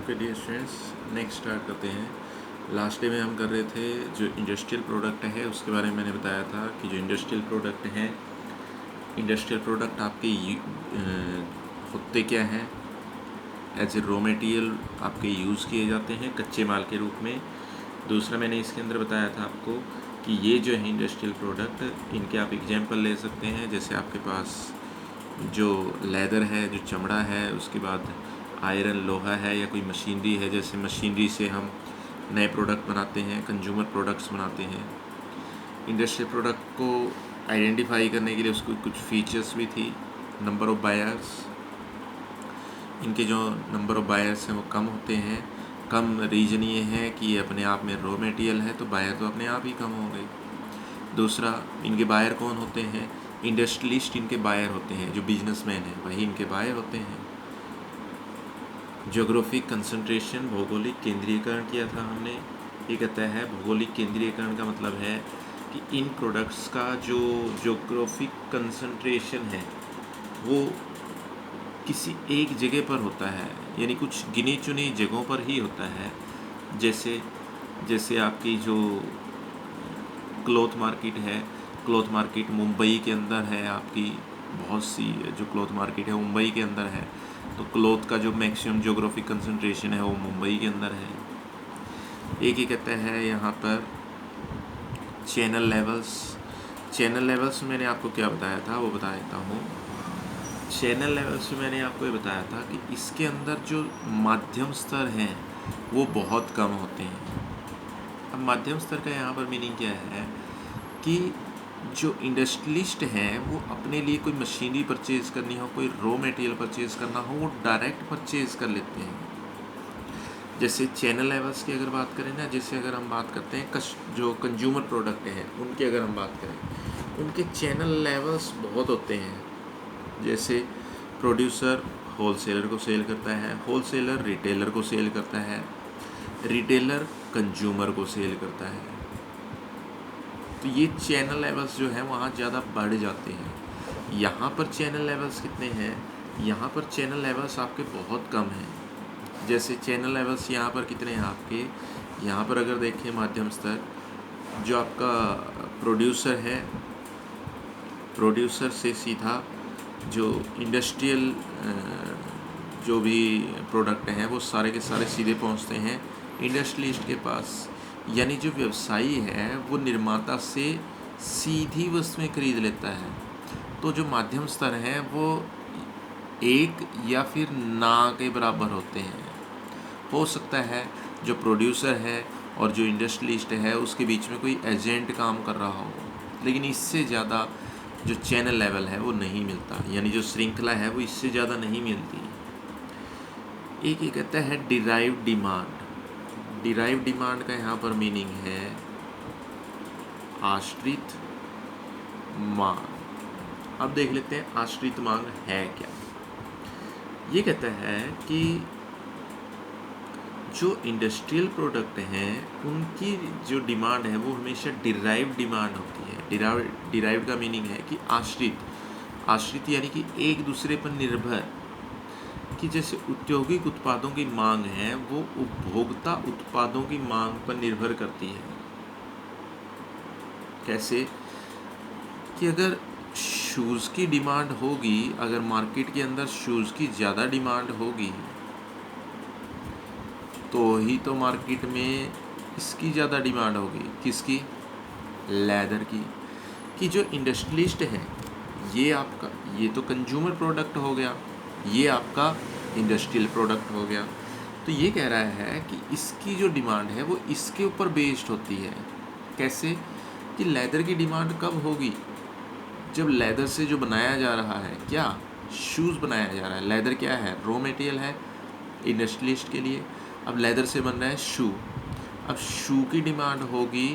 Okay dear students, next start करते हैं। Last day में हम कर रहे थे जो इंडस्ट्रियल प्रोडक्ट है उसके बारे में। मैंने बताया था कि जो इंडस्ट्रियल प्रोडक्ट हैं, इंडस्ट्रियल प्रोडक्ट आपके होते क्या हैं, एज ए रॉ मटेरियल आपके यूज़ किए जाते हैं कच्चे माल के रूप में। दूसरा मैंने इसके अंदर बताया था आपको कि ये जो है इंडस्ट्रियल प्रोडक्ट, इनके आप एग्जांपल ले सकते हैं। जैसे आपके पास जो लेदर है, जो चमड़ा है, उसके बाद आयरन लोहा है, या कोई मशीनरी है। जैसे मशीनरी से हम नए प्रोडक्ट बनाते हैं, कंज्यूमर प्रोडक्ट्स बनाते हैं। इंडस्ट्रियल प्रोडक्ट को आइडेंटिफाई करने के लिए उसको कुछ फीचर्स भी थी। नंबर ऑफ़ बायर्स, इनके जो नंबर ऑफ़ बायर्स हैं वो कम होते हैं। कम रीज़न ये है कि ये अपने आप में रॉ मटेरियल है, तो बायर तो अपने आप ही कम हो गए। दूसरा, इनके बायर कौन होते हैं? इंडस्ट्रियलिस्ट इनके बायर होते हैं। जो बिजनेसमैन हैं वही इनके बायर होते हैं। ज्योग्राफिक कंसंट्रेशन, भौगोलिक केंद्रीयकरण किया था हमने। ये कहता है भौगोलिक केंद्रीयकरण का मतलब है कि इन प्रोडक्ट्स का जो ज्योग्राफिक कंसंट्रेशन है वो किसी एक जगह पर होता है, यानी कुछ गिनी चुनी जगहों पर ही होता है। जैसे आपकी जो क्लॉथ मार्केट है, क्लॉथ मार्केट मुंबई के अंदर है। आपकी बहुत सी जो क्लॉथ मार्केट है मुंबई के अंदर है, तो क्लॉथ का जो मैक्सिमम ज्योग्राफिक कंसंट्रेशन है वो मुंबई के अंदर है। एक ही कहता है यहाँ पर चैनल लेवल्स। चैनल लेवल्स में मैंने आपको क्या बताया था वो बता देता हूँ। चैनल लेवल्स में मैंने आपको ये बताया था कि इसके अंदर जो माध्यम स्तर हैं वो बहुत कम होते हैं। अब माध्यम स्तर का यहाँ पर मीनिंग क्या है कि जो इंडस्ट्रियलिस्ट हैं वो अपने लिए कोई मशीनरी परचेज़ करनी हो, कोई रॉ मटेरियल परचेज़ करना हो, वो डायरेक्ट परचेज़ कर लेते हैं। जैसे चैनल लेवल्स की अगर बात करें ना, जैसे अगर हम बात करते हैं जो कंज्यूमर प्रोडक्ट हैं उनकी अगर हम बात करें, उनके चैनल लेवल्स बहुत होते हैं। जैसे प्रोड्यूसर होलसेलर को सेल करता है, होलसेलर रिटेलर को सेल करता है, रिटेलर कंज्यूमर को सेल करता है। तो ये चैनल लेवल्स जो हैं वहाँ ज़्यादा बढ़ जाते हैं। यहाँ पर चैनल लेवल्स कितने हैं? यहाँ पर चैनल लेवल्स आपके बहुत कम हैं। जैसे चैनल लेवल्स यहाँ पर कितने हैं आपके? यहाँ पर अगर देखें माध्यम स्तर, जो आपका प्रोड्यूसर है, प्रोड्यूसर से सीधा जो इंडस्ट्रियल जो भी प्रोडक्ट हैं वो सारे के सारे सीधे पहुँचते हैं इंडस्ट्रियलिस्ट के पास। यानी जो व्यवसायी है वो निर्माता से सीधी वस्तुएं खरीद लेता है। तो जो माध्यम स्तर हैं वो एक या फिर ना के बराबर होते हैं। हो सकता है जो प्रोड्यूसर है और जो इंडस्ट्रियलिस्ट है उसके बीच में कोई एजेंट काम कर रहा हो, लेकिन इससे ज़्यादा जो चैनल लेवल है वो नहीं मिलता, यानी जो श्रृंखला है वो इससे ज़्यादा नहीं मिलती। एक ये कहता है डिराइव डिमांड। डिराइव डिमांड का यहाँ पर मीनिंग है आश्रित मांग। अब देख लेते हैं आश्रित मांग है क्या। ये कहता है कि जो इंडस्ट्रियल प्रोडक्ट हैं उनकी जो डिमांड है वो हमेशा डिराइव डिमांड होती है। डिराइव का मीनिंग है कि आश्रित यानी कि एक दूसरे पर निर्भर। कि जैसे औद्योगिक उत्पादों की मांग है वो उपभोक्ता उत्पादों की मांग पर निर्भर करती है। कैसे? कि अगर शूज़ की डिमांड होगी, अगर मार्केट के अंदर शूज़ की ज़्यादा डिमांड होगी तो ही तो मार्केट में इसकी ज़्यादा डिमांड होगी। किसकी? लेदर की। कि जो इंडस्ट्रियलिस्ट है ये तो कंज्यूमर प्रोडक्ट हो गया, ये आपका इंडस्ट्रियल प्रोडक्ट हो गया। तो ये कह रहा है कि इसकी जो डिमांड है वो इसके ऊपर बेस्ड होती है। कैसे? कि लेदर की डिमांड कब होगी? जब लेदर से जो बनाया जा रहा है, क्या शूज़ बनाया जा रहा है। लेदर क्या है? रॉ मटेरियल है इंडस्ट्रियलिस्ट के लिए। अब लेदर से बन रहा है शू। अब शू की डिमांड होगी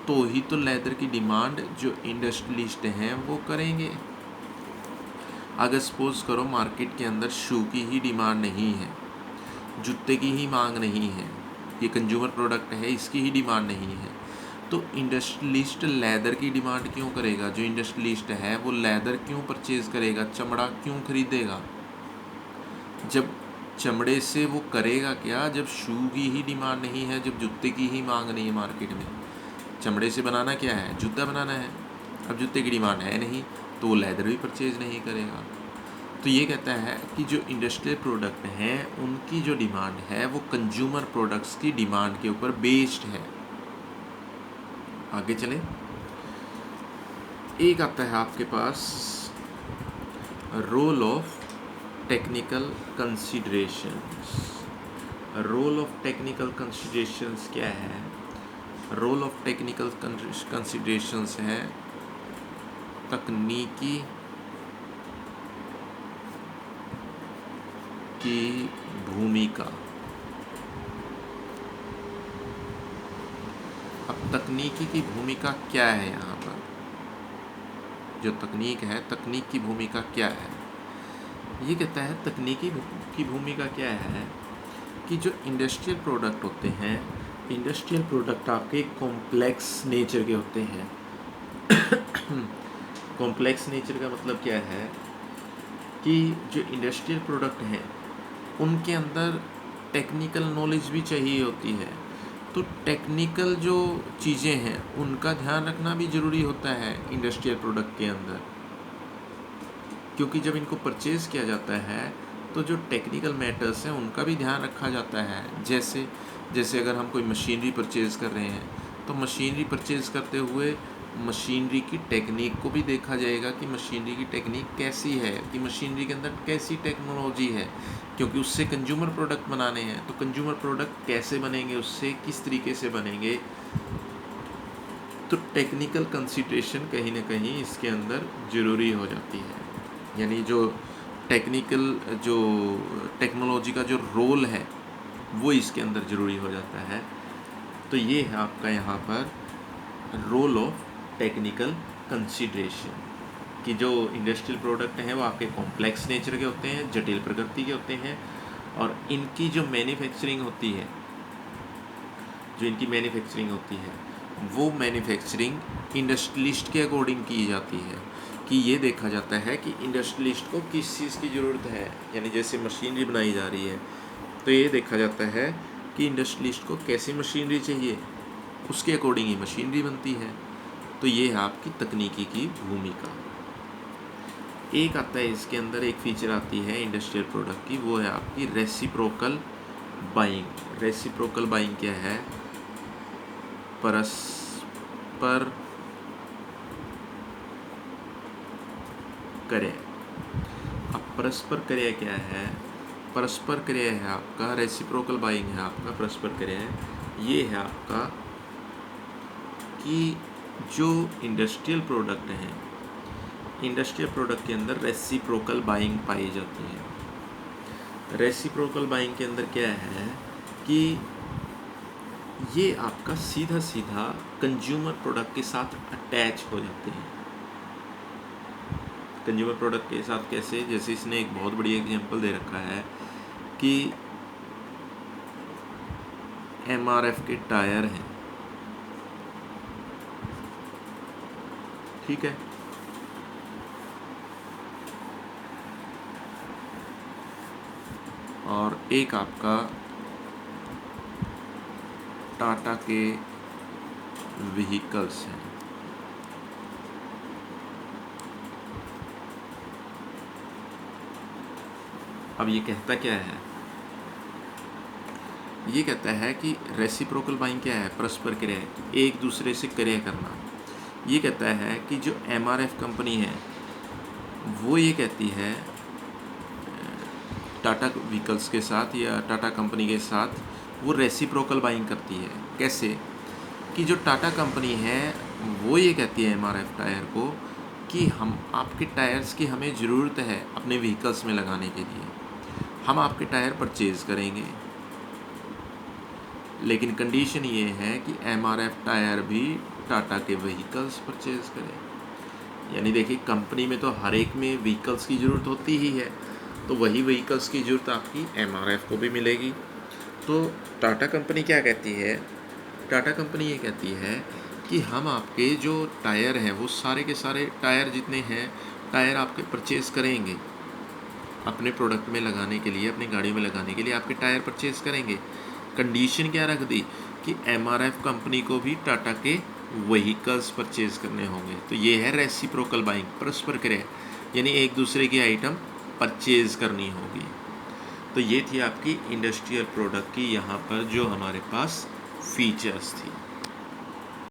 तो ही तो लेदर की डिमांड जो इंडस्ट्रियलिस्ट हैं वो करेंगे। अगर सपोज करो मार्केट के अंदर शू की ही डिमांड नहीं है, जूते की ही मांग नहीं है, ये कंज्यूमर प्रोडक्ट है इसकी ही डिमांड नहीं है, तो इंडस्ट्रियलिस्ट लेदर की डिमांड क्यों करेगा? जो इंडस्ट्रियलिस्ट है वो लेदर क्यों परचेज़ करेगा, चमड़ा क्यों खरीदेगा? जब चमड़े से वो करेगा क्या जब शू की ही डिमांड नहीं है, जब जूते की ही मांग नहीं है मार्केट में। चमड़े से बनाना क्या है, जूता बनाना है। अब जूते की डिमांड है नहीं तो वो लेदर भी परचेज नहीं करेगा। तो ये कहता है कि जो इंडस्ट्रियल प्रोडक्ट हैं उनकी जो डिमांड है वो कंज्यूमर प्रोडक्ट्स की डिमांड के ऊपर बेस्ड है। आगे चले, एक आता है आपके पास role of technical considerations. Role of technical considerations क्या है? रोल ऑफ टेक्निकल कंसिडरेशंस है तकनीकी की भूमिका। अब तकनीकी की भूमिका क्या है यहाँ पर? जो तकनीक है, तकनीक की भूमिका क्या है? ये कहता है तकनीकी की भूमिका क्या है कि जो इंडस्ट्रियल प्रोडक्ट होते हैं, इंडस्ट्रियल प्रोडक्ट आपके कॉम्प्लेक्स नेचर के होते हैं। कॉम्प्लेक्स नेचर का मतलब क्या है कि जो इंडस्ट्रियल प्रोडक्ट हैं उनके अंदर टेक्निकल नॉलेज भी चाहिए होती है। तो टेक्निकल जो चीज़ें हैं उनका ध्यान रखना भी ज़रूरी होता है इंडस्ट्रियल प्रोडक्ट के अंदर, क्योंकि जब इनको परचेज़ किया जाता है तो जो टेक्निकल मैटर्स हैं उनका भी ध्यान रखा जाता है। जैसे अगर हम कोई मशीनरी परचेज़ कर रहे हैं तो मशीनरी परचेज़ करते हुए मशीनरी की टेक्निक को भी देखा जाएगा कि मशीनरी की टेक्निक कैसी है, कि मशीनरी के अंदर कैसी टेक्नोलॉजी है, क्योंकि उससे कंज्यूमर प्रोडक्ट बनाने हैं। तो कंज्यूमर प्रोडक्ट कैसे बनेंगे, उससे किस तरीके से बनेंगे, तो टेक्निकल कंसिडरेशन कहीं ना कहीं इसके अंदर ज़रूरी हो जाती है। यानी जो टेक्नोलॉजी का जो रोल है वो इसके अंदर ज़रूरी हो जाता है। तो ये है आपका यहाँ पर रोल ऑफ टेक्निकल कंसिडरेशन, कि जो इंडस्ट्रियल प्रोडक्ट हैं वो आपके कॉम्प्लेक्स नेचर के होते हैं, जटिल प्रकृति के होते हैं, और इनकी जो मैन्युफैक्चरिंग होती है, वो मैन्युफैक्चरिंग इंडस्ट्रियलिस्ट के अकॉर्डिंग की जाती है। कि ये देखा जाता है कि इंडस्ट्रियलिस्ट को किस चीज़ की ज़रूरत है। यानी जैसे मशीनरी बनाई जा रही है तो ये देखा जाता है कि इंडस्ट्रियलिस्ट को कैसी मशीनरी चाहिए, उसके अकॉर्डिंग ही मशीनरी बनती है। तो ये है आपकी तकनीकी की भूमिका। एक आता है इसके अंदर, एक फीचर आती है इंडस्ट्रियल प्रोडक्ट की, वो है आपकी रेसिप्रोकल बाइंग। रेसिप्रोकल बाइंग क्या है? परस्पर क्रय। अब परस्पर क्रय क्या है? परस्पर क्रय है आपका, रेसिप्रोकल बाइंग है आपका परस्पर क्रय। ये है आपका कि जो इंडस्ट्रियल प्रोडक्ट हैं, इंडस्ट्रियल प्रोडक्ट के अंदर रेसिप्रोकल बाइंग पाई जाती है। रेसिप्रोकल बाइंग के अंदर क्या है कि ये आपका सीधा सीधा कंज्यूमर प्रोडक्ट के साथ अटैच हो जाते हैं। कंज्यूमर प्रोडक्ट के साथ कैसे? जैसे इसने एक बहुत बड़ी एग्जांपल दे रखा है कि MRF के टायर हैं, ठीक है, और एक आपका टाटा के व्हीकल्स हैं। अब ये कहता क्या है? ये कहता है कि रेसिप्रोकल बाइंग क्या है? परस्पर क्रय, एक दूसरे से क्रय करना। ये कहता है कि जो MRF कंपनी है वो ये कहती है टाटा व्हीकल्स के साथ या टाटा कंपनी के साथ वो रेसिप्रोकल बाइंग करती है। कैसे? कि जो टाटा कंपनी है वो ये कहती है MRF टायर को कि हम आपके टायर्स की हमें ज़रूरत है अपने व्हीकल्स में लगाने के लिए, हम आपके टायर परचेज़ करेंगे, लेकिन कंडीशन ये है कि MRF टायर भी टाटा के व्हीकल्स परचेज़ करें। यानी देखिए, कंपनी में तो हर एक में व्हीकल्स की ज़रूरत होती ही है, तो वही व्हीकल्स की ज़रूरत आपकी MRF को भी मिलेगी। तो टाटा कंपनी क्या कहती है? टाटा कंपनी ये कहती है कि हम आपके जो टायर हैं वो सारे के सारे टायर जितने हैं टायर आपके परचेज़ करेंगे, अपने प्रोडक्ट में लगाने के लिए, अपनी गाड़ियों में लगाने के लिए आपके टायर परचेज करेंगे। कंडीशन क्या रख दी कि एमआरएफ कंपनी को भी टाटा के व्हीकल्स परचेज करने होंगे। तो ये है रेसिप्रोकल बाइंग, परस्पर क्रिया, यानी एक दूसरे की आइटम परचेज करनी होगी। तो ये थी आपकी इंडस्ट्रियल प्रोडक्ट की यहाँ पर जो हमारे पास फीचर्स थी।